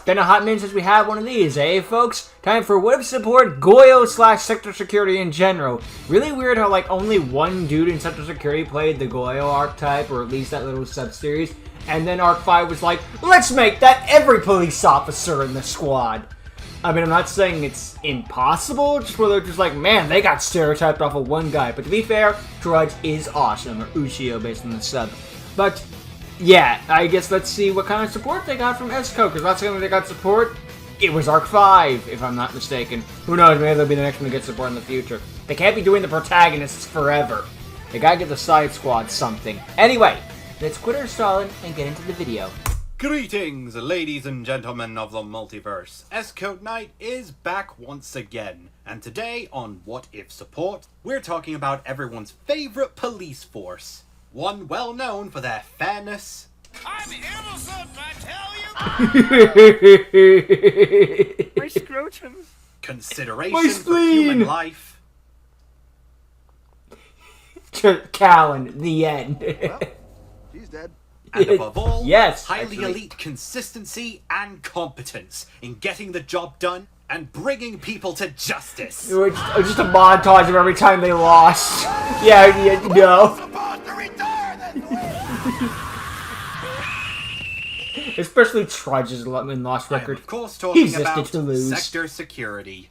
Been a hot minute since we had one of these, eh, folks? Time for what if support Goyo / Sector Security in general. Really weird how, like, only one dude in Sector Security played the Goyo archetype, or at least that little sub-series, and then Arc 5 was like, let's make that every police officer in the squad. I mean, I'm not saying it's impossible, just where they're just like, man, they got stereotyped off of one guy. But to be fair, Drudge is awesome, or Ushio based on the sub. But yeah, I guess let's see what kind of support they got from Esco, because last time they got support, it was Arc 5, if I'm not mistaken. Who knows, maybe they'll be the next one to get support in the future. They can't be doing the protagonists forever. They gotta give the side squad something. Anyway, let's quit our stalling and get into the video. Greetings, ladies and gentlemen of the multiverse. S-Code Knight is back once again, and today on What If Support, we're talking about everyone's favorite police force. One well known for their fairness. I'm innocent, I tell you! My scrotum. Consideration for human life. Callan, the end. Well, she's dead. And above all, yes, highly actually. elite consistency and competence in getting the job done and bringing people to justice. Or just a montage of every time they lost. Yeah, no. Supposed to return and Especially Trudge's lost I am, record. of course, talking He's just about to lose. Sector Security.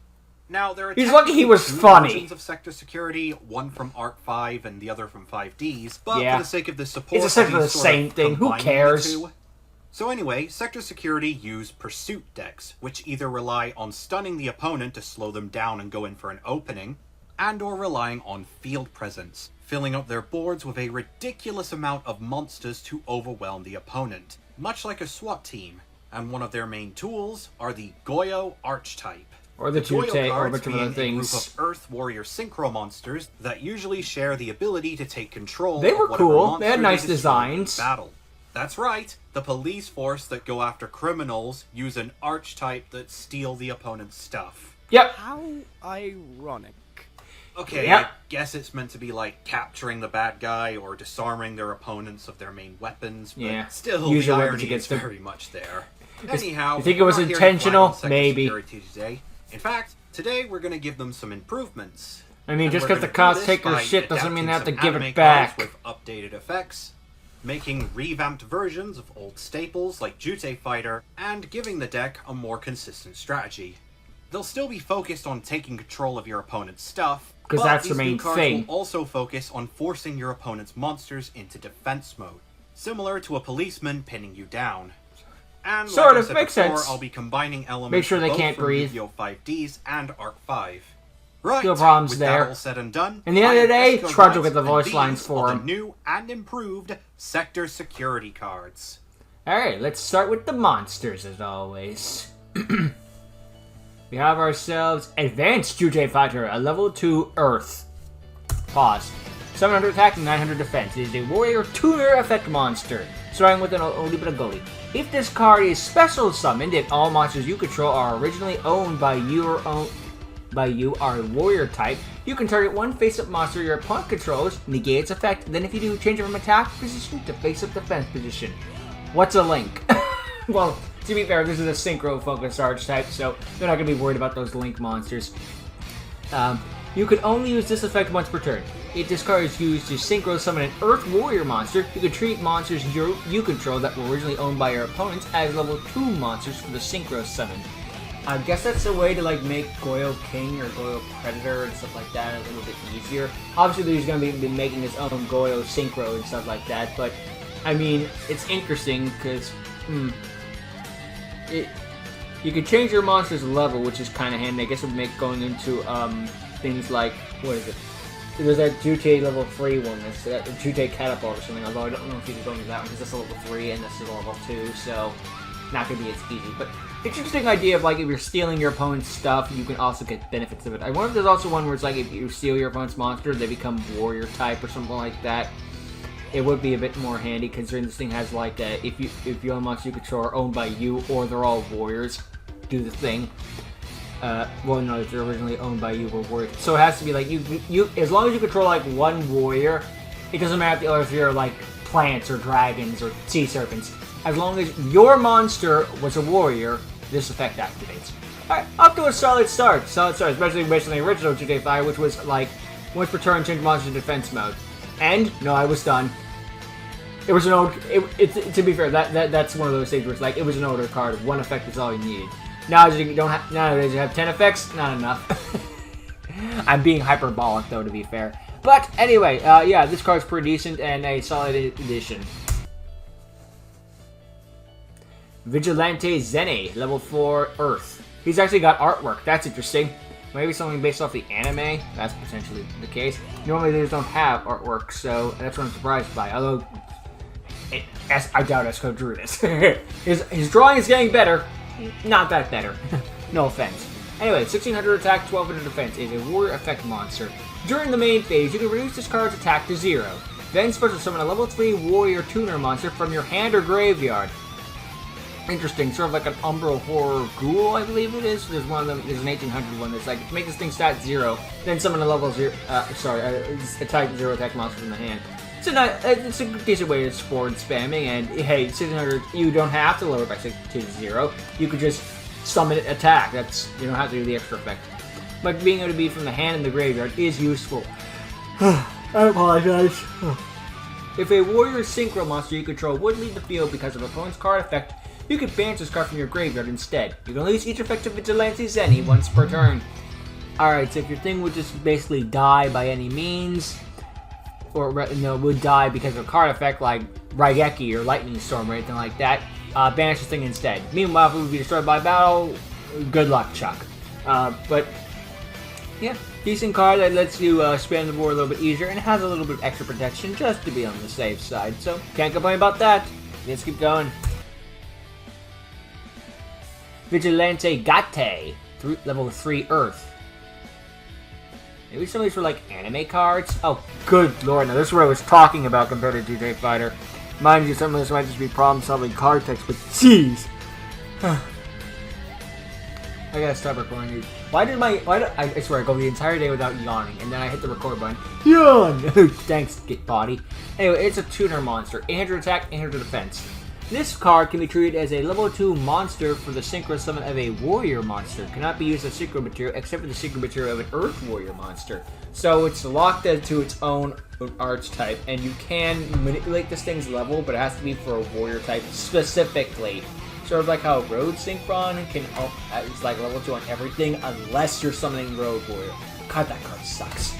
Now, there are He's lucky he was two funny. versions of Sector Security, one from Arc 5 and the other from 5Ds, but Yeah. for the sake of the support, It's essentially I'll be the sort same of thing. Who combining the cares? two. So anyway, Sector Security use Pursuit decks, which either rely on stunning the opponent to slow them down and go in for an opening, and or relying on field presence, filling up their boards with a ridiculous amount of monsters to overwhelm the opponent, much like a SWAT team. And one of their main tools are the Goyo archetype. Or the Goyo Tute, or a cards bunch of being other a group things. of Earth Warrior Synchro monsters that usually share the ability to take control They of were whatever cool. They had monster nice destroy in designs. Battle. That's right. The police force that go after criminals use an archetype that steal the opponent's stuff. Yep. How ironic. Okay, Yep. I guess it's meant to be like capturing the bad guy or disarming their opponents of their main weapons, but Yeah. still, Use the your weapons irony is against them. very much there. Anyhow, you think it was we're not here to intentional? flag on Sector Maybe. Security today. In fact, today we're going to give them some improvements. I mean, And just we're because the gonna do cops this take their by shit doesn't mean they have to adapting give some it anime back. cards with updated effects, making revamped versions of old staples like Jute Fighter, and giving the deck a more consistent strategy. They'll still be focused on taking control of your opponent's stuff, 'Cause but that's the these new main cards thing. will also focus on forcing your opponent's monsters into defense mode, similar to a policeman pinning you down. And Sort like I of, said makes before, sense. I'll be combining elements Make sure they both can't from breathe. Yu-Gi-Oh! 5Ds and Arc 5. Right, No problems with there. that all said and done, In the end of the day, Esco Trudge will Knights, get the voice and lines these for are him. the new and improved Sector Security cards. Alright, let's start with the monsters, as always. We have ourselves Advanced Jute Fighter, a level 2 Earth. Pause. 700 attack and 900 defense. It is a warrior tuner effect monster, starting with an only bit of gully. If this card is special summoned, and all monsters you control are originally owned by you are warrior type, you can target one face-up monster your opponent controls, negate its effect, then if you do, change it from attack position to face-up defense position. What's a link? Well, to be fair, this is a synchro-focused archetype, so they're not going to be worried about those link monsters. You can only use this effect once per turn. If this card is used to synchro summon an Earth Warrior monster, you can treat monsters you control that were originally owned by your opponents as level 2 monsters for the synchro summon. I guess that's a way to like make Goyo King or Goyo Predator and stuff like that a little bit easier. Obviously, he's going to be making his own Goyo Synchro and stuff like that, but I mean, it's interesting because you can change your monster's level, which is kind of handy. I guess it would make going into things like, what is it? There's that Jute level 3 one, that's that Jute Catapult or something, although I don't know if you can go into that one because that's a level 3 and this is a level 2, so not going to be as easy. But it's an interesting idea of like if you're stealing your opponent's stuff, you can also get benefits of it. I wonder if there's also one where it's like if you steal your opponent's monster, they become warrior type or something like that. It would be a bit more handy considering this thing has like that if your monster you control are owned by you or they're all warriors, do the thing. Well, no, if they're originally owned by you or warriors. So it has to be like you as long as you control like one warrior, it doesn't matter if you're like plants or dragons or sea serpents. As long as your monster was a warrior, this effect activates. Alright, up to a solid start. Solid start, especially based on the original GTA 5, which was like, once per turn, change monster defense mode. And, no, I was done. It was an old, to be fair, that's one of those things where it's like, it was an older card, one effect is all you needed. Nowadays you have 10 effects, not enough. I'm being hyperbolic though, to be fair. But anyway, yeah, this card's pretty decent and a solid addition. Vigilante Zene, level 4 Earth. He's actually got artwork, that's interesting. Maybe something based off the anime, that's potentially the case. Normally they just don't have artwork, so that's what I'm surprised by. Although, I doubt Esco drew this. his drawing is getting better, not that better. No offense. Anyway, 1600 attack, 1200 defense is a warrior effect monster. During the main phase, you can reduce this card's attack to 0. Then special summon a level 3 warrior tuner monster from your hand or graveyard. Interesting, sort of like an Umbral Horror Ghoul, I believe it is. There's one of them, there's an 1800 one that's like, make this thing stat 0, then summon a level 0, attack 0 attack monster from the hand. It's a decent way to support spamming, and hey, 1600, you don't have to lower it by 6 to 0. You could just summon it, attack. You don't have to do the extra effect. But being able to be from the hand and the graveyard is useful. I apologize. If a warrior synchro monster you control would leave the field because of opponent's card effect, you can banish this card from your graveyard instead. You can lose each effect of Vigilante Zeni once per turn. Alright, so if your thing would just basically die by any means, or would die because of a card effect like Raigeki or Lightning Storm or anything like that, banish this thing instead. Meanwhile, if it would be destroyed by battle, good luck, Chuck. But, yeah, decent card that lets you span the board a little bit easier and has a little bit of extra protection just to be on the safe side. So, can't complain about that. Let's keep going. Vigilante Gate, level 3 Earth. Maybe some of these were like anime cards? Oh, good lord, now this is what I was talking about compared to DJ Fighter. Mind you, some of this might just be problem-solving card text, but jeez! I gotta stop recording these. I swear, I go the entire day without yawning, and then I hit the record button. Yawn! Thanks, get body. Anyway, it's a tuner monster. 800 attack, 800 defense. This card can be treated as a level 2 monster for the synchro summon of a warrior monster. Cannot be used as synchro material except for the synchro material of an earth warrior monster. So it's locked into its own archetype, and you can manipulate this thing's level, but it has to be for a warrior type specifically. Sort of like how Road Synchron is like level 2 on everything unless you're summoning Road Warrior. God, that card sucks.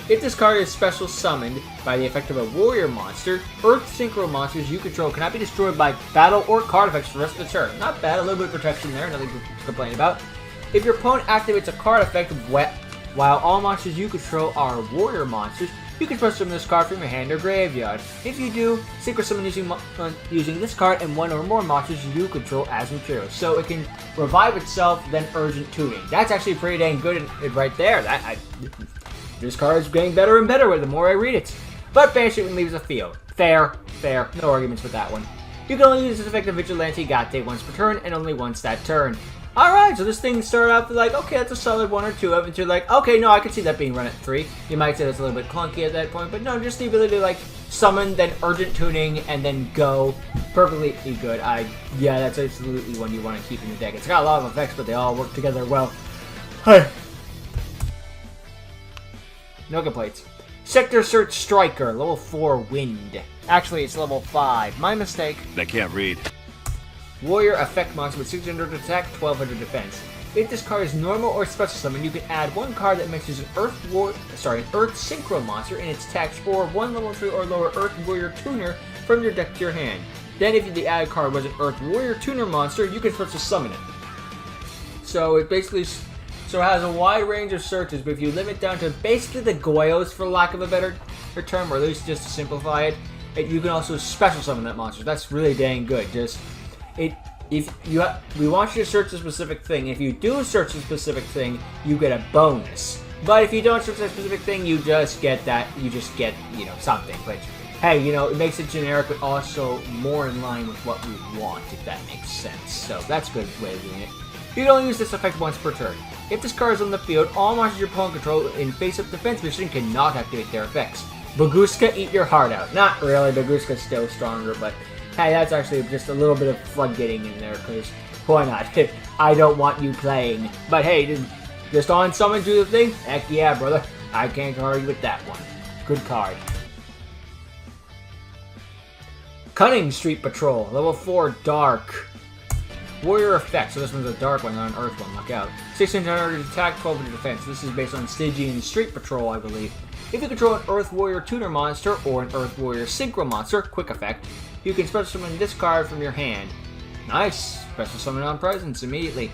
If this card is special summoned by the effect of a warrior monster, Earth Synchro monsters you control cannot be destroyed by battle or card effects for the rest of the turn. Not bad, a little bit of protection there, nothing to complain about. If your opponent activates a card effect while all monsters you control are warrior monsters, you can special summon this card from your hand or graveyard. If you do, synchro summon using this card and one or more monsters you control as material. So it can revive itself, then urgent tuning. That's actually pretty dang good right there. This card is getting better and better with the more I read it. But banish it when it leaves the field. Fair. No arguments with that one. You can only use this effect of Vigilante Gate once per turn and only once that turn. Alright, so this thing started out like, okay, that's a solid 1 or 2 of it. You're like, okay, no, I can see that being run at 3. You might say that's a little bit clunky at that point, but no, just the ability to like summon, then urgent tuning, and then go. Perfectly good. Yeah, that's absolutely one you want to keep in your deck. It's got a lot of effects, but they all work together well. Hey. No complaints. Sector Search Striker, level 4 Wind. Actually, it's level 5. My mistake. I can't read. Warrior effect monster with 600 attack, 1200 defense. If this card is normal or special summon, you can add one card that mixes an Earth Synchro monster in its attacks or one level 3 or lower Earth Warrior Tuner from your deck to your hand. Then if the added card was an Earth Warrior Tuner monster, you can special summon it. So it basically has a wide range of searches, but if you limit down to basically the Goyos, for lack of a better term, or at least just to simplify it, you can also special summon that monster. That's really dang good. We want you to search a specific thing. If you do search a specific thing, you get a bonus. But if you don't search that specific thing, you just get something. But hey, it makes it generic, but also more in line with what we want, if that makes sense. So that's a good way of doing it. You can only use this effect once per turn. If this card is on the field, all monsters your opponent control in face-up defense position cannot activate their effects. Baguska, eat your heart out. Not really, Baguska's still stronger, but Hey, that's actually just a little bit of floodgating in there, because why not? I don't want you playing. But hey, just on summon do the thing? Heck yeah, brother. I can't argue with that one. Good card. Cunning Street Patrol, level 4 Dark. Warrior effect, so this one's a dark one, not an earth one, look out. 1600 attack, 1200 defense. This is based on Stygian Street Patrol, I believe. If you control an Earth Warrior Tuner monster or an Earth Warrior Synchro monster, quick effect, you can special summon this card from your hand. Nice! Special summon on presence immediately.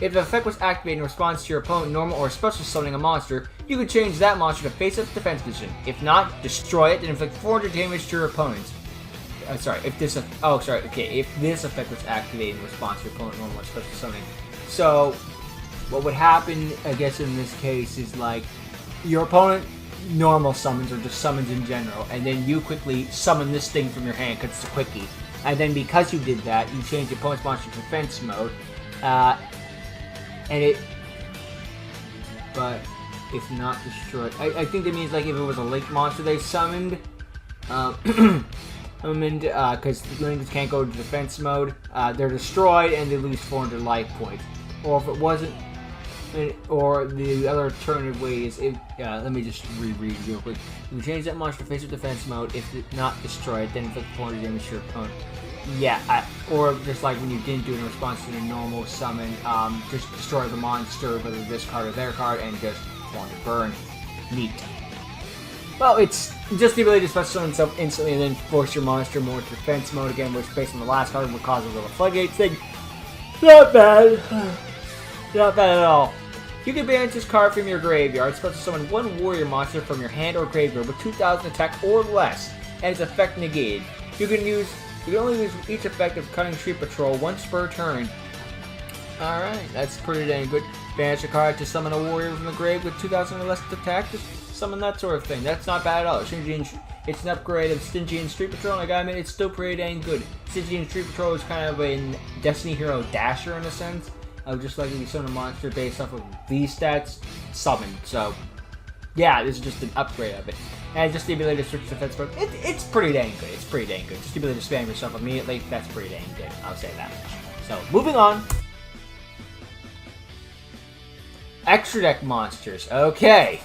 If the effect was activated in response to your opponent normal or special summoning a monster, you can change that monster to face-up defense position. If not, destroy it and inflict 400 damage to your opponent. If this effect was activated in response to your opponent normal or special summoning. So, what would happen, I guess in this case, is like, your opponent normal summons or just summons in general, and then you quickly summon this thing from your hand because it's a quickie. And then because you did that, you change your opponent's monster to defense mode, but if not destroyed, I think that means like if it was a link monster they summoned, because links can't go to defense mode, they're destroyed and they lose 400 life points. Or if it wasn't, or the other alternative way is, let me just reread real quick. You change that monster to face-up defense mode. If it's not destroyed, then inflict 400 damage to your opponent. Yeah, or just like when you didn't do it in response to the normal summon, just destroy the monster, whether this card or their card, and just 400 burn. Neat. Well, it's just the ability to special summon itself instantly and then force your monster more to defense mode again, which based on the last card would cause a little floodgate thing. Not bad. Not bad at all. You can banish this card from your graveyard, special summon one warrior monster from your hand or graveyard with 2000 attack or less, and its effect negated. You can only use each effect of Cunning Street Patrol once per turn. Alright, that's pretty dang good. Banish a card to summon a warrior from the grave with 2000 or less attack, just summon that sort of thing. That's not bad at all. It's an upgrade of Stygian Street Patrol, and I gotta admit, it's still pretty dang good. Stygian Street Patrol is kind of a Destiny Hero Dasher in a sense. Just like if you summon a monster based off of these stats, summoned. So, yeah, this is just an upgrade of it. And just the ability to switch defense mode, it's pretty dang good. It's pretty dang good. Just the ability to spam yourself immediately, that's pretty dang good. I'll say that much. So, moving on. Extra deck monsters. Okay.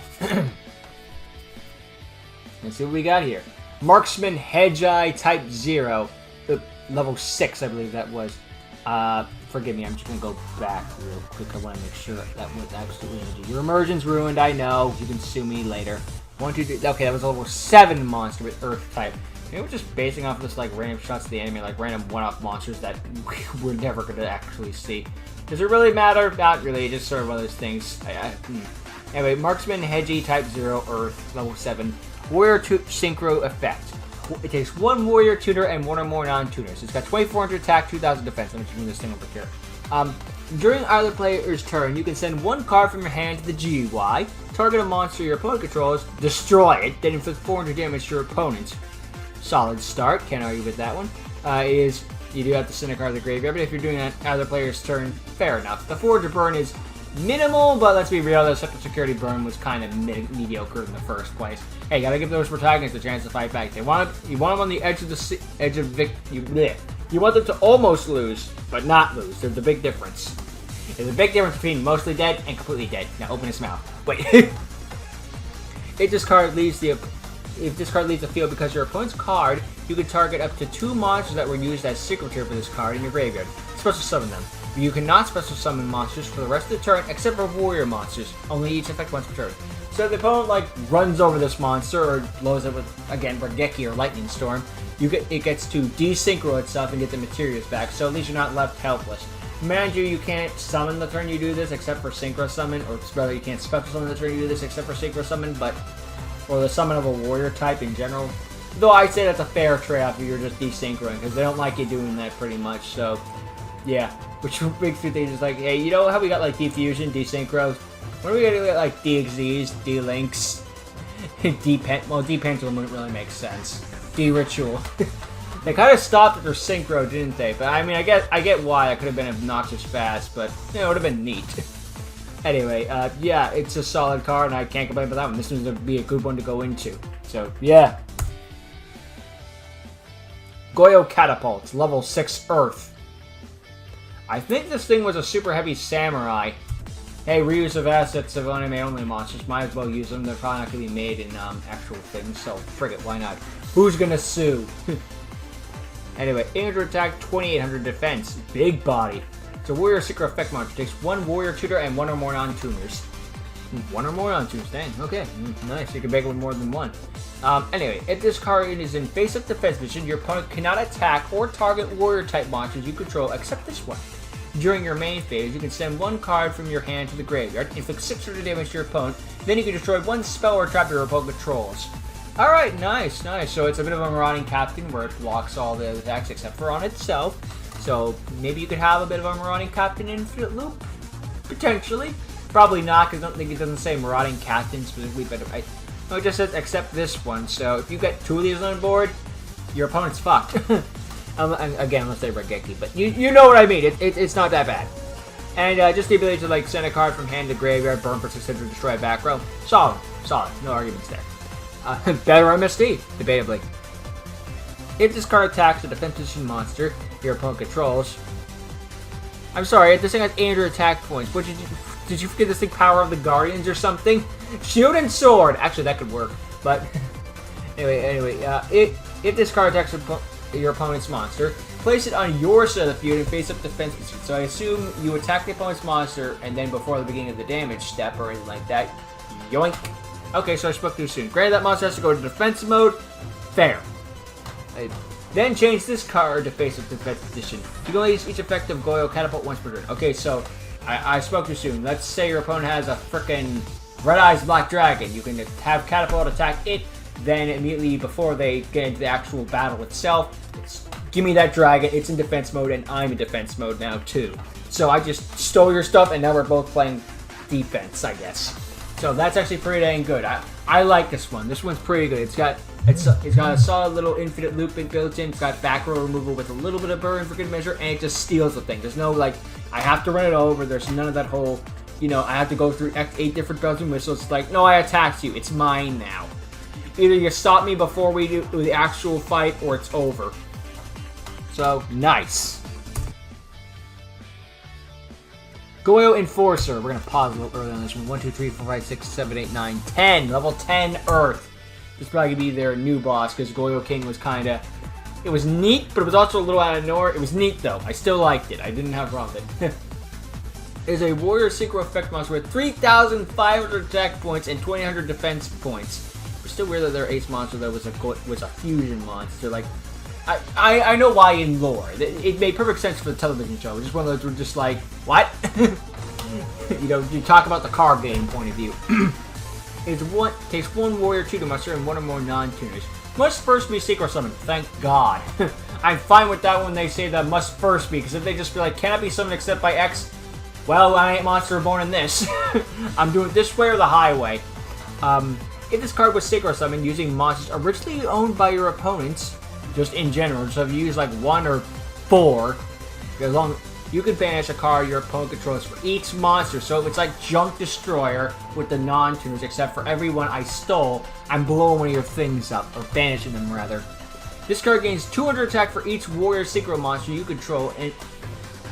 Let's see what we got here. Marksman Hedgeye Type 0. Level 6, I believe that was. Forgive me, I'm just going to go back real quick. I want to make sure that was absolutely energy. Your immersion's ruined, I know. You can sue me later. 1, 2, 3. Okay, that was a level 7 monster with Earth type. Maybe we're just basing off of this like random shots of the enemy, like random one-off monsters that we're never going to actually see. Does it really matter? Not really, just sort of one of those things. Anyway, Marksman Hedgeye Type 0 Earth, level 7. Warrior Synchro effect. It takes one warrior tuner and one or more non-tuners. It's got 2400 attack, 2000 defense. Let me just move this thing over here. During either player's turn, you can send one card from your hand to the GUI, target a monster your opponent controls, destroy it, then inflict 400 damage to your opponent. Solid start, can't argue with that one. You do have to send a card to the graveyard, but if you're doing that either player's turn, fair enough. The 400 burn is minimal, but let's be real, the Sector Security burn was kind of mediocre in the first place. Hey, gotta give those protagonists a chance to fight back. You want them on the edge of you want them to almost lose, but not lose. There's a big difference. There's a big difference between mostly dead and completely dead. Now open his mouth. Wait. If this card leaves the field because your opponent's card, you can target up to 2 monsters that were used as signature for this card in your graveyard. Special summon them. You cannot special summon monsters for the rest of the turn except for warrior monsters. Only each effect once per turn. So if the opponent like runs over this monster or blows it with, again, Regeki or Lightning Storm, it gets to desynchro itself and get the materials back, so at least you're not left helpless. Mind you, you can't summon the turn you do this except for synchro summon, or rather you can't special summon the turn you do this except for synchro summon, or the summon of a warrior type in general. Though I'd say that's a fair trade-off if you're just desynchroing, because they don't like you doing that pretty much, so yeah. Which makes me think just like, hey, you know how we got like Defusion, Desynchro? What are we gonna do with like DXZs, D-Links, well, D-Pendulum wouldn't really make sense. D-Ritual. They kind of stopped at their synchro, didn't they? But I mean, I get why. That could have been obnoxious fast, but you know, it would have been neat. Anyway, yeah, it's a solid card, and I can't complain about that one. This one's gonna be a good one to go into. So, yeah. Goyo catapults, level 6 Earth. I think this thing was a super heavy samurai. Hey, reuse of assets of anime-only monsters. Might as well use them. They're probably not going to be made in actual things, so frig it, why not? Who's going to sue? Anyway, 800 attack, 2800 defense. Big body. It's a warrior secret effect monster. Takes 1 warrior tutor and 1 or more non-tuners. 1 or more non-tuners, dang, okay. Nice, you can make it with more than 1. Anyway, if this card is in face-up defense position, your opponent cannot attack or target warrior-type monsters you control except this one. During your main phase, you can send 1 card from your hand to the graveyard, inflict 600 damage to your opponent, then you can destroy 1 spell or trap your opponent controls. Alright, nice, nice. So it's a bit of a marauding captain where it blocks all the attacks except for on itself. So maybe you could have a bit of a marauding captain infinite loop? Potentially. Probably not, because I don't think it doesn't say marauding captain specifically, but no, it just says except this one. So if you get 2 of these on board, your opponent's fucked. Again, unless they Regeki, but you know what I mean. It's not that bad. And just the ability to like send a card from hand to graveyard, burn for 600, destroy a back row. Solid. No arguments there. Better MSD, debatably. If this card attacks a defense position monster your opponent controls. I'm sorry, this thing has 800 attack points. What did you forget this thing? Power of the Guardians or something? Shield and sword. Actually, that could work. But anyway, if this card attacks your opponent's monster, place it on your side of the field and face up defense position. So I assume you attack the opponent's monster, and then before the beginning of the damage step or anything like that, yoink. Okay, so I spoke too soon. Granted, that monster has to go to defense mode. Fair. Then change this card to face up defense position. You can only use each effective Goyo catapult once per turn. Okay, so I spoke too soon. Let's say your opponent has a frickin' Red Eyes Black Dragon. You can have catapult attack it, then immediately before they get into the actual battle itself, give me that dragon. It's in defense mode, and I'm in defense mode now too. So I just stole your stuff, and now we're both playing defense, I guess. So that's actually pretty dang good. I like this one. This one's pretty good. It's got a solid little infinite loop built in. It's got back row removal with a little bit of burn for good measure, and it just steals the thing. There's no like I have to run it over. There's none of that whole, I have to go through 8 different bells and whistles. It's like, no, I attacked you. It's mine now. Either you stop me before we do the actual fight, or it's over. So nice. Goyo Enforcer. We're going to pause a little early on this one. 1, 2, 3, 4, 5, 6, 7, 8, 9, 10. Level 10 Earth. This is probably going to be their new boss, because Goyo King was kind of... It was neat, but it was also a little out of nowhere. It was neat, though. I still liked it. I didn't have a problem with it. It is a warrior secret effect monster with 3,500 attack points and 2,800 defense points. It's still weird that their ace monster, though, was a fusion monster. Like, I know why in lore. It made perfect sense for the television show. It's just one of those where just like, what? You talk about the card game point of view. Takes 1 warrior tutor monster and 1 or more non-tuners. Must first be secret summoned. Thank God. I'm fine with that when they say that must first be, because if they just be like, cannot be summoned except by X, well, I ain't monster born in this. I'm doing it this way or the highway. If this card was secret summoned using monsters originally owned by your opponents, just in general, so if you use like 1 or 4, as long you can banish a card your opponent controls for each monster. So it's like Junk Destroyer with the non-tuners, except for every one I stole, I'm blowing one of your things up, or banishing them rather. This card gains 200 attack for each warrior secret monster you control,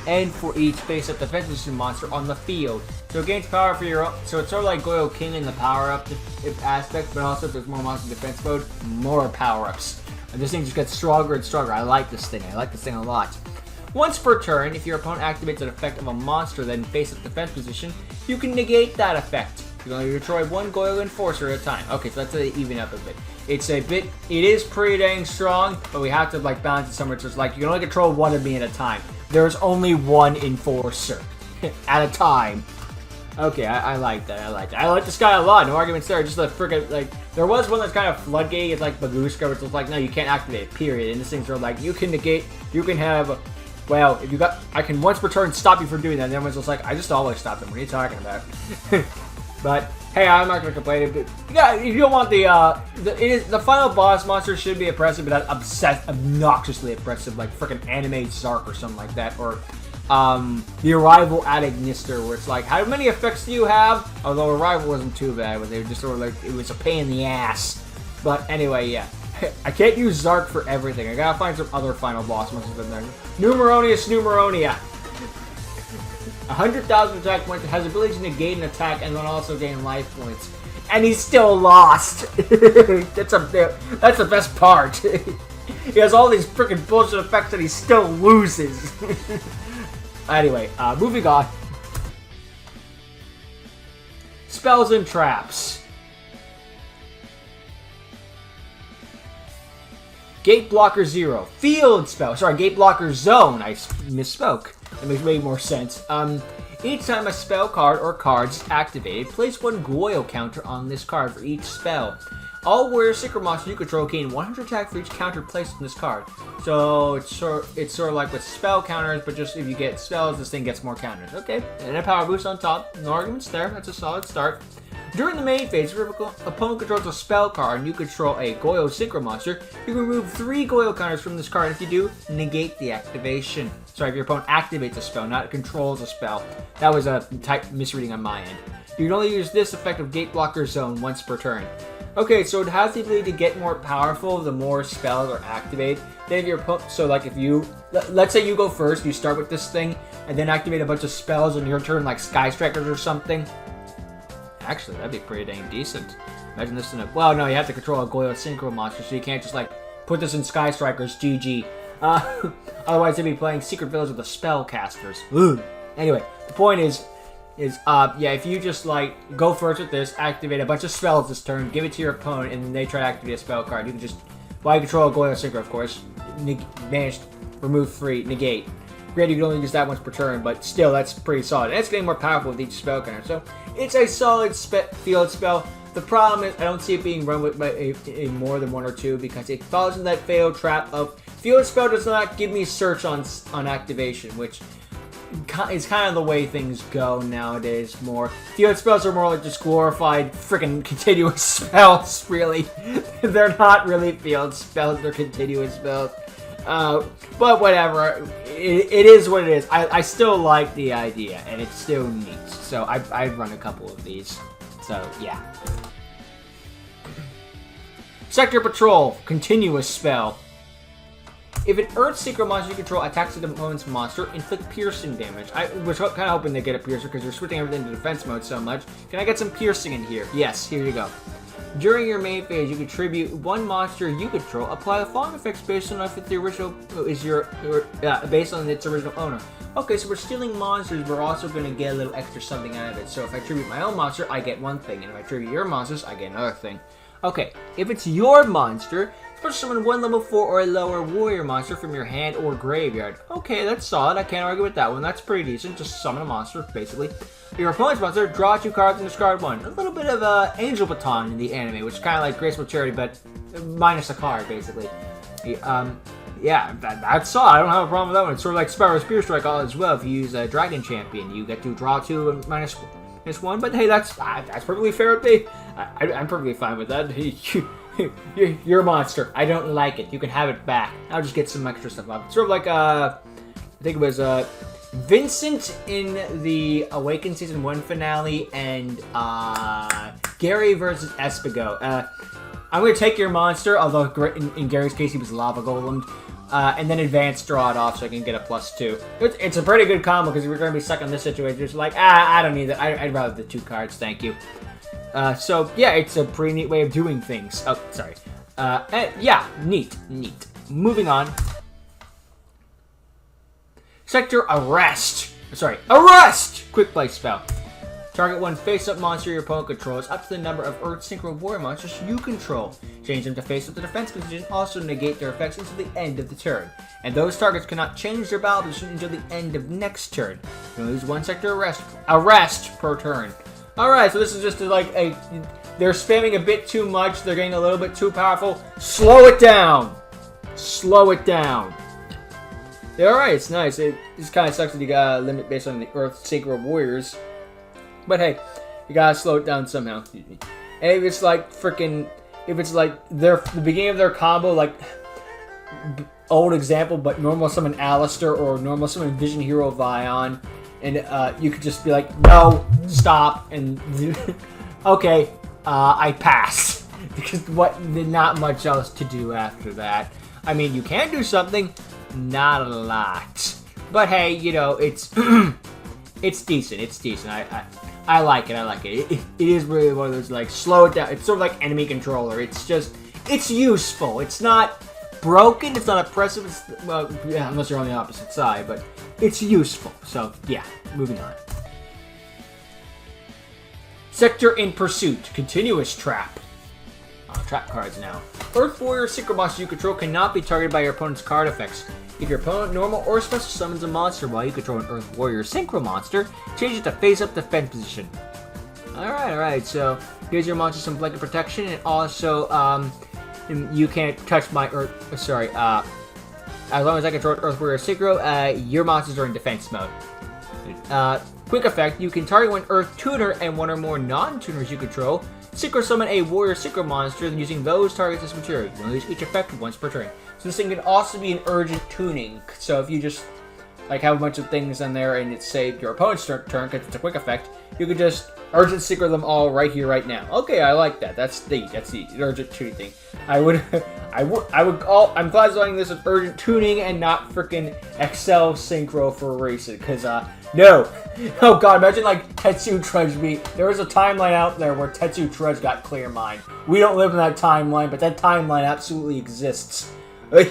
and for each face-up defensive monster on the field. So it gains power for your own. So it's sort of like Goyo King in the power-up aspect, but also if there's more monster defense mode, more power-ups. And this thing just gets stronger and stronger. I like this thing. I like this thing a lot. Once per turn, if your opponent activates an effect of a monster then face-up defense position, you can negate that effect. You can only destroy 1 Goyo Enforcer at a time. Okay, so that's to even up a bit. It is pretty dang strong, but we have to like balance it somewhere. So it's like you can only control 1 of me at a time. There's only 1 Enforcer at a time. Okay, I like that. I like this guy a lot. No arguments there. Just the freaking like. There was one that's kind of floodgate. It's like Baguska, which was like, no, you can't activate it. Period. And this thing's are like, you can negate. You can have. Well, if you got, I can once per turn stop you from doing that. And everyone's just like, I just always stop them. What are you talking about? But hey, I'm not gonna complain. But yeah, if you don't want the final boss monster should be oppressive, but not obnoxiously oppressive, like freaking anime Zark or something like that, or the Arrival at Ignister, where it's like, how many effects do you have? Although Arrival wasn't too bad, but they were just sort of like, it was a pain in the ass. But anyway, yeah. I can't use Zark for everything. I gotta find some other final boss monsters in there. Numeronia. 100,000 attack points. It has the ability to negate an attack and then also gain life points. And he's still lost. That's the best part. He has all these freaking bullshit effects and he still loses. Anyway, moving on. Spells and traps. Gate Blocker 0. Field spell. Sorry, Gate Blocker Zone. I misspoke. That makes way more sense. Each time a spell card or cards is activated, place one Goyo counter on this card for each spell. All warrior secret monsters you control gain 100 attack for each counter placed on this card. So it's sort of like with spell counters, but just if you get spells, this thing gets more counters. Okay, and a power boost on top. No arguments there. That's a solid start. During the main phase, if your opponent controls a spell card and you control a Goyo Synchro monster, you can remove 3 Goyo counters from this card. If you do, negate the activation. Sorry, if your opponent activates a spell, not controls a spell. That was a type misreading on my end. You can only use this effect of Gate Blocker Zone once per turn. Okay, so it has the ability to get more powerful the more spells are activated. Then if your opponent, so like if you, let's say you go first, you start with this thing, and then activate a bunch of spells on your turn, like Sky Strikers or something. Actually, that'd be pretty dang decent. Imagine this in a... Well, no, you have to control a Goyo Synchro monster, so you can't just, like, put this in Sky Strikers, GG. Otherwise, they'd be playing Secret Village with the Spellcasters. Ugh. Anyway, the point is, yeah, if you just, like, go first with this, activate a bunch of spells this turn, give it to your opponent, and then they try to activate a spell card, you can just... Well, you control a Goyo Synchro, of course. Manage, remove free, negate. Granted, you can only use that once per turn, but still, that's pretty solid. And it's getting more powerful with each spell counter, so... It's a solid field spell. The problem is I don't see it being run with a more than 1 or 2 because it falls in that failed trap of field spell does not give me search on activation, which is kind of the way things go nowadays more. Field spells are more like just glorified freaking continuous spells, really. They're not really field spells, they're continuous spells. But whatever, it is what it is. I still like the idea, and it's still neat. So I've run a couple of these. So yeah. Sector Patrol, continuous spell. If an Earth Secret monster you control attacks an opponent's monster, inflict piercing damage. I was kind of hoping they get a piercer because you're switching everything to defense mode so much. Can I get some piercing in here? Yes, here you go. During your main phase, you contribute one monster you control. Apply the following effects based on if the original is based on its original owner. Okay, so we're stealing monsters. We're also going to get a little extra something out of it. So if I tribute my own monster, I get one thing, and if I tribute your monsters, I get another thing. Okay, if it's your monster, special summon one level 4 or a lower warrior monster from your hand or graveyard. Okay, that's solid. I can't argue with that one. That's pretty decent. Just summon a monster, basically. Your opponent's monster, draw 2 cards and discard 1. A little bit of Angel Baton in the anime, which is kind of like Graceful Charity, but minus a card, basically. Yeah, that's solid. I don't have a problem with that one. It's sort of like Spiral Spear Strike as well. If you use a Dragon Champion, you get to draw 2 and minus 1. But hey, that's perfectly fair with me. I'm perfectly fine with that. You're a monster. I don't like it. You can have it back. I'll just get some extra stuff up. Sort of like, I think it was Vincent in the Awakened Season 1 finale and Gary versus Espigo. I'm going to take your monster, although in Gary's case he was Lava Golem, and then advance draw it off so I can get a +2. It's a pretty good combo because we're going to be stuck in this situation. It's like, I don't need that. I'd rather the 2 cards, thank you. So, yeah, it's a pretty neat way of doing things. Oh, sorry. Yeah, neat. Moving on. Sector Arrest! Sorry, Arrest! Quick play spell. Target one face-up monster your opponent controls up to the number of Earth Synchro Warrior monsters you control. Change them to face-up the defense position, also negate their effects until the end of the turn. And those targets cannot change their battle position until the end of next turn. You lose 1 Sector Arrest per turn. Alright, so this is just like they're spamming a bit too much, they're getting a little bit too powerful. Slow it down! Slow it down. Yeah, alright, it's nice. It just kind of sucks that you got a limit based on the Earth Synchro Warriors. But hey, you gotta slow it down somehow. And if it's like if it's like the beginning of their combo, like old example, but normal summon Alistair or normal summon Vision Hero Vion, and you could just be like, no, stop, and okay, I pass. Because not much else to do after that. I mean, you can do something, not a lot. But hey, you know, it's it's decent. It's decent. I like it. I like it. It is really one of those, like, slow it down. It's sort of like enemy controller. It's just, it's useful. It's not broken. It's not oppressive. It's, well, yeah, unless you're on the opposite side. But it's useful. So, yeah, moving on. Sector in Pursuit. Continuous Trap. Trap cards now. Earth Warrior Synchro Monster you control cannot be targeted by your opponent's card effects. If your opponent normal or special summons a monster while you control an Earth Warrior Synchro Monster, change it to face-up defense position. Alright, so gives your monster some blanket protection, and also, you can't touch my Earth, as long as I control Earth Warrior Synchro, your monsters are in defense mode. Quick effect, you can target one Earth Tuner and one or more non-tuners you control. Synchro summon a Warrior Synchro Monster using those targets as material. You can use each effect once per turn. So this thing can also be an urgent tuning. So if you just like have a bunch of things in there and it's say your opponent's turn because it's a quick effect, you could just urgent synchro them all right here, right now. Okay, I like that. That's the urgent tuning thing. I'm classifying this as urgent tuning and not freaking Excel synchro for racing. Because no. Oh god, imagine like Tetsu Trudge beat. There was a timeline out there where Tetsu Trudge got clear mind. We don't live in that timeline, but that timeline absolutely exists. And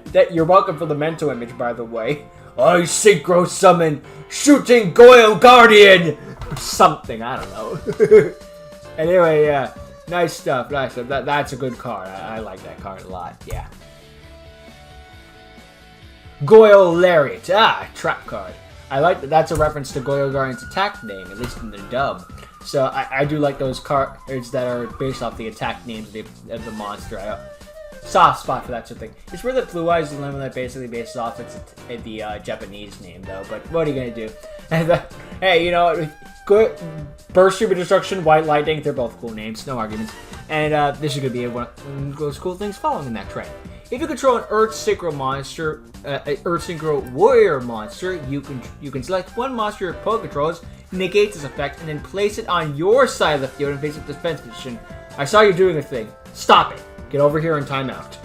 that you're welcome for the mental image, by the way. I synchro summon Shooting Goyo Guardian! Or something, I don't know. Anyway, yeah. Nice stuff, nice stuff. That's a good card. I like that card a lot, yeah. Goyo Lariat. Trap card. I like that. That's a reference to Goyo Guardian's attack name, at least in the dub. So I do like those cards that are based off the attack names of the monster. Soft spot for that sort of thing. It's weird that Blue Eyes is the one that basically based off the Japanese name, though. But what are you gonna do? Hey, you know, good Burst Super Destruction, White Lightning. They're both cool names, no arguments. And this is gonna be one of those cool things following in that trend. If you control an Earth Synchro monster, Earth Synchro Warrior monster, you can select one monster your opponent controls, negate this effect, and then place it on your side of the field and face its defense position. I saw you doing a thing. Stop it. Get over here and time out.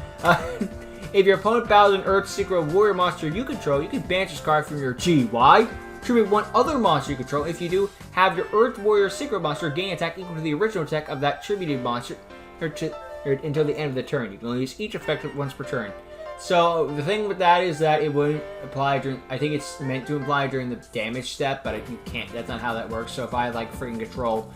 If your opponent battles an Earth Synchro Warrior monster you control, you can banish this card from your GY. Tribute one other monster you control. If you do, have your Earth Warrior Synchro monster gain attack equal to the original attack of that tributed monster until the end of the turn. You can only use each effect once per turn. So the thing with that is that it wouldn't apply during. I think it's meant to apply during the damage step, but you can't. That's not how that works. So if I like freaking control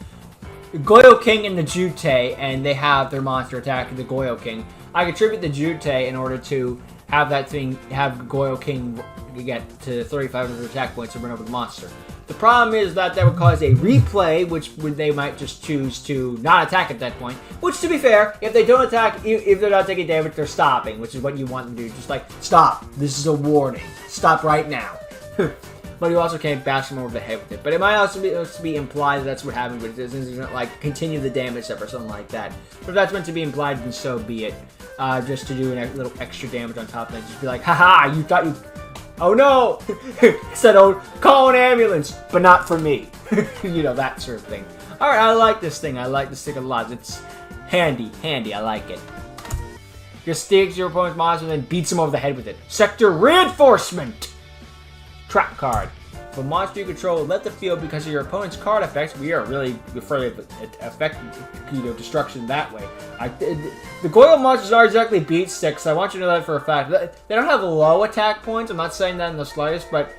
Goyo King and the Jutei, and they have their monster attack the Goyo King, I contribute the Jutei in order to have that thing, have Goyo King get to 3,500 attack points and run over the monster. The problem is that would cause a replay, which they might just choose to not attack at that point. Which, to be fair, if they don't attack, if they're not taking damage, they're stopping, which is what you want them to do. Just like, stop. This is a warning. Stop right now. But you also can't bash them over the head with it. But it might also be implied that that's what happened with it. It doesn't, like, continue the damage step or something like that. But if that's meant to be implied, then so be it. Just to do a little extra damage on top of it. Just be like, haha, you thought you... Oh no! Said, oh, call an ambulance, but not for me. You know, that sort of thing. Alright, I like this thing. I like this thing a lot. It's handy. I like it. Just sticks your opponent's monster and then beats him over the head with it. Sector Reinforcement! Trap card. If a monster you control left the field because of your opponent's card effects, we are really afraid of destruction that way. The Goyo monsters are exactly beat sticks. I want you to know that for a fact. They don't have low attack points. I'm not saying that in the slightest, but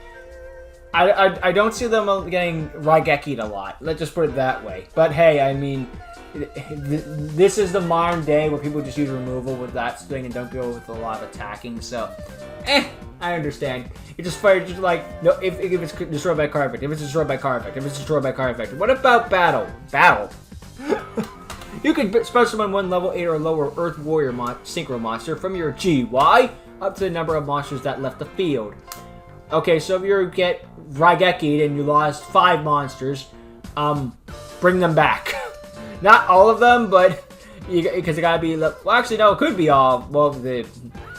I don't see them getting Raigeki'd a lot. Let's just put it that way. But hey, I mean, this is the modern day where people just use removal with that thing and don't go with a lot of attacking. So, I understand. You just fire, just like, no, if it's destroyed by card effect, if it's destroyed by card effect, if it's destroyed by card effect. What about battle? Battle? You can special summon one level 8 or lower Earth Warrior Synchro monster from your GY up to the number of monsters that left the field. Okay, so if you get Raigeki'd and you lost 5 monsters, bring them back. Not all of them, but because it gotta be. Well, actually, no, it could be all. Well,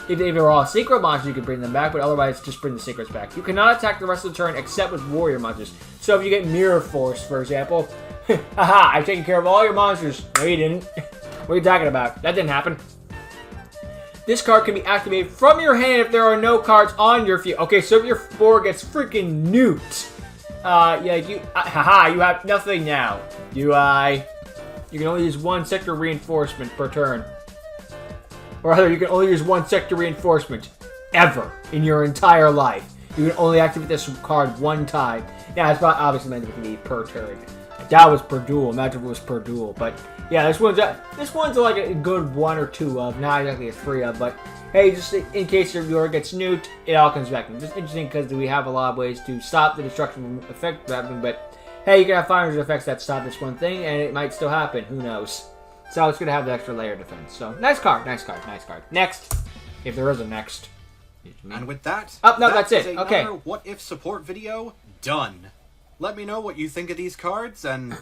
if they were all Synchro monsters, you could bring them back, but otherwise, just bring the Synchros back. You cannot attack the rest of the turn except with Warrior monsters. So if you get Mirror Force, for example, Haha, I've taken care of all your monsters. No, you didn't. What are you talking about? That didn't happen. This card can be activated from your hand if there are no cards on your field. Okay, so if your board gets freaking nuked, you have nothing now. You can only use one sector reinforcement per turn. Or rather, you can only use one sector reinforcement ever in your entire life. You can only activate this card one time. Yeah, it's obviously meant to be per turn. That was per duel. Imagine if it was per duel. But yeah, this one's like a good 1 or 2 of, not exactly a 3 of. But hey, just in case your viewer gets nuked, it all comes back. It's just interesting because we have a lot of ways to stop the destruction effect happening. But hey, you can have 500 effects that stop this one thing, and it might still happen. Who knows? So it's gonna have the extra layer of defense. So nice card, nice card, nice card. Next, if there is a next. And with that, oh no, that's it. Okay. What if support video done. Let me know what you think of these cards, and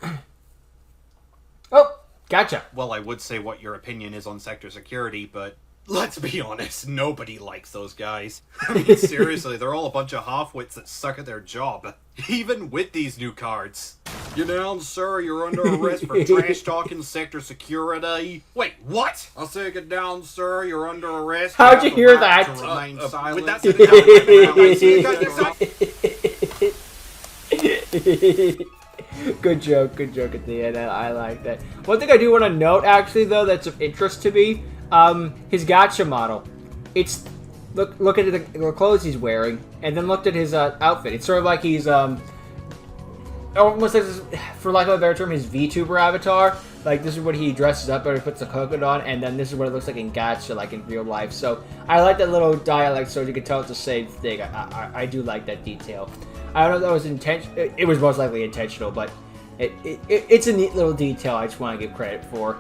oh, gotcha. Well, I would say what your opinion is on sector security, but let's be honest, nobody likes those guys. I mean, seriously, they're all a bunch of half-wits that suck at their job, even with these new cards. You're down, sir. You're under arrest for trash-talking sector security. Wait, what? I'll say get down, sir. You're under arrest. How'd you hear that? To remain silent. With that Good joke at the end. I like that. One thing I do want to note, actually, though, that's of interest to me, his gacha model. It's look at the clothes he's wearing, and then looked at his outfit. It's sort of like he's almost like, for lack of a better term, his VTuber avatar. Like, this is what he dresses up, or he puts a coconut on, and then this is what it looks like in gacha, like in real life. So I like that little dialect, so you can tell it's the same thing. I do like that detail. I don't know if that was intentional. It was most likely intentional, but it's a neat little detail I just want to give credit for.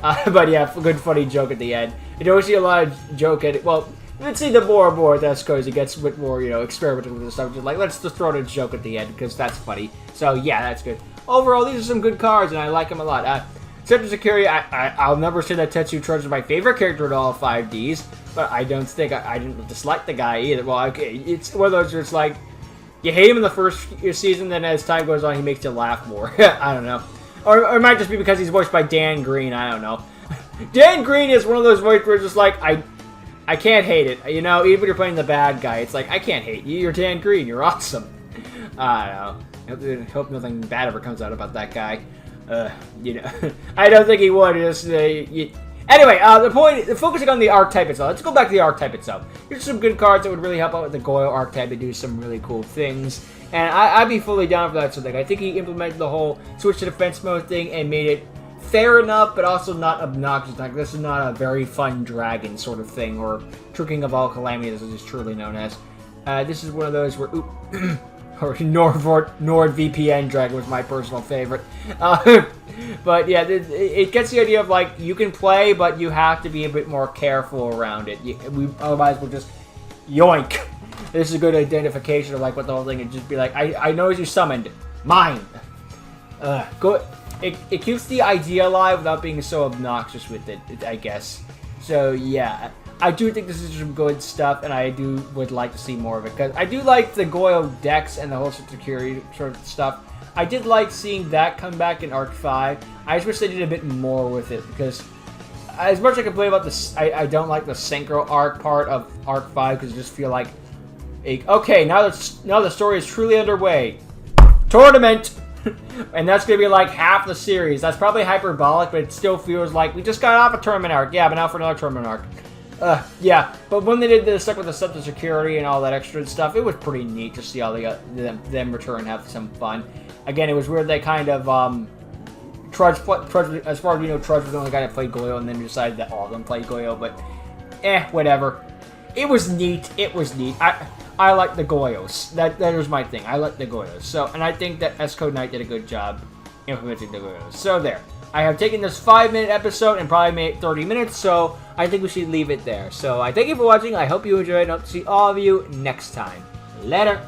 But yeah, good funny joke at the end. You don't see a lot of joke at it. Well, let's see the more and more that's because it gets a bit more, experimental with this stuff. Just like, let's just throw in a joke at the end because that's funny. So yeah, that's good. Overall, these are some good cards, and I like them a lot. Sector Security, I'll never say that Tetsu Trudge is my favorite character in all 5Ds, but I don't think I didn't dislike the guy either. Well, okay, it's one of those where it's like, you hate him in the first season, then as time goes on, he makes you laugh more. I don't know. Or it might just be because he's voiced by Dan Green, I don't know. Dan Green is one of those voices where it's just like, I can't hate it. Even when you're playing the bad guy, it's like, I can't hate you. You're Dan Green. You're awesome. I don't know. I hope nothing bad ever comes out about that guy. I don't think he would. Anyway, focusing on the archetype itself. Let's go back to the archetype itself. Here's some good cards that would really help out with the Goyo archetype and do some really cool things. And I'd be fully down for that sort of thing. I think he implemented the whole switch to defense mode thing and made it fair enough, but also not obnoxious. Like, this is not a very fun dragon sort of thing, or tricking of all calamities, as it's truly known as. This is one of those where, or NordVPN Dragon was my personal favorite. But yeah, it gets the idea of, like, you can play, but you have to be a bit more careful around it. Otherwise, we'll just yoink. This is a good identification of, like, what the whole thing is. Just be like, I know you summoned. Mine. It keeps the idea alive without being so obnoxious with it, I guess. So, yeah. I do think this is some good stuff, and I would like to see more of it. Because I do like the Goyo decks and the whole security sort of stuff. I did like seeing that come back in Arc 5. I just wish they did a bit more with it, because as much as I can play about this, I don't like the Synchro arc part of Arc 5, because I just feel like, okay, now the story is truly underway. Tournament! And that's going to be like half the series. That's probably hyperbolic, but it still feels like we just got off a tournament arc. Yeah, but now for another tournament arc. Yeah, but when they did the stuff with the Sector Security and all that extra stuff, it was pretty neat to see all them return and have some fun. Again, it was weird they kind of, Trudge, as far as we know, Trudge was the only guy that played Goyo, and then decided that all of them played Goyo, but, whatever. It was neat. I like the Goyos. That was my thing. I like the Goyos. So, and I think that S-Code Knight did a good job implementing the Goyos. So there. I have taken this 5-minute episode and probably made it 30 minutes, so I think we should leave it there. So I thank you for watching. I hope you enjoyed, and I hope to see all of you next time. Later.